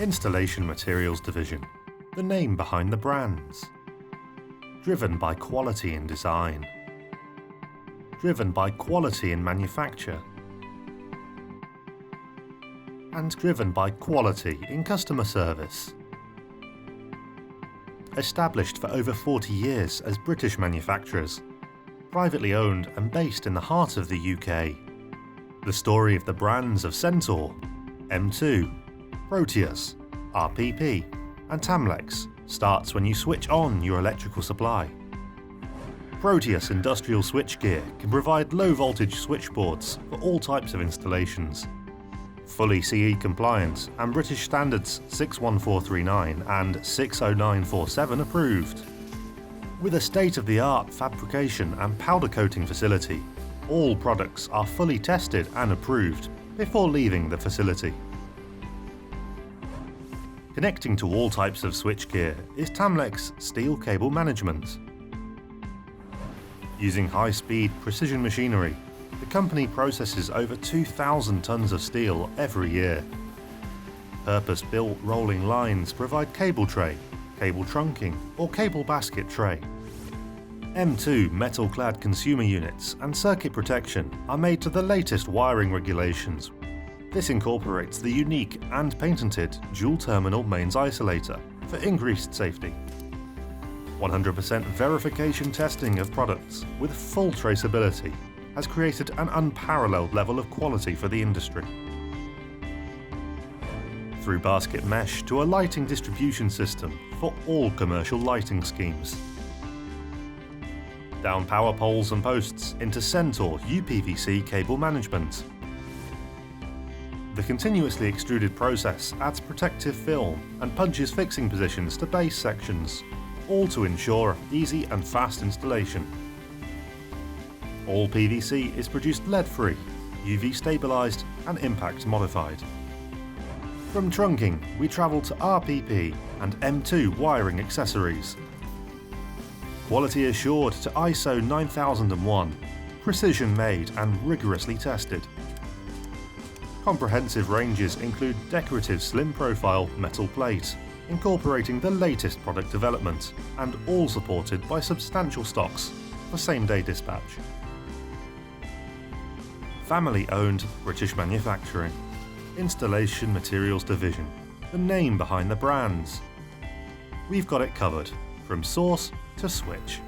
Installation Materials Division, the name behind the brands. Driven by quality in design. Driven by quality in manufacture. And driven by quality in customer service. Established for over 40 years as British manufacturers, privately owned and based in the heart of the UK. The story of the brands of Centaur, M2, Proteus, RPP and Tamlex starts when you switch on your electrical supply. Proteus industrial switchgear can provide low voltage switchboards for all types of installations. Fully CE compliant and British standards 61439 and 60947 approved. With a state-of-the-art fabrication and powder coating facility, all products are fully tested and approved before leaving the facility. Connecting to all types of switchgear is Tamlex steel cable management. Using high-speed precision machinery, the company processes over 2,000 tons of steel every year. Purpose-built rolling lines provide cable tray, cable trunking or cable basket tray. M2 metal-clad consumer units and circuit protection are made to the latest wiring regulations. This incorporates the unique and patented dual-terminal mains isolator for increased safety. 100% verification testing of products with full traceability has created an unparalleled level of quality for the industry. Through basket mesh to a lighting distribution system for all commercial lighting schemes. Down power poles and posts into Centaur uPVC cable management. The continuously extruded process adds protective film and punches fixing positions to base sections, all to ensure easy and fast installation. All PVC is produced lead-free, UV stabilised and impact modified. From trunking, we travel to RPP and M2 wiring accessories. Quality assured to ISO 9001, precision made and rigorously tested. Comprehensive ranges include decorative slim profile metal plate, incorporating the latest product development, and all supported by substantial stocks for same-day dispatch. Family-owned British manufacturing. Installation Materials Division, the name behind the brands. We've got it covered, from source to switch.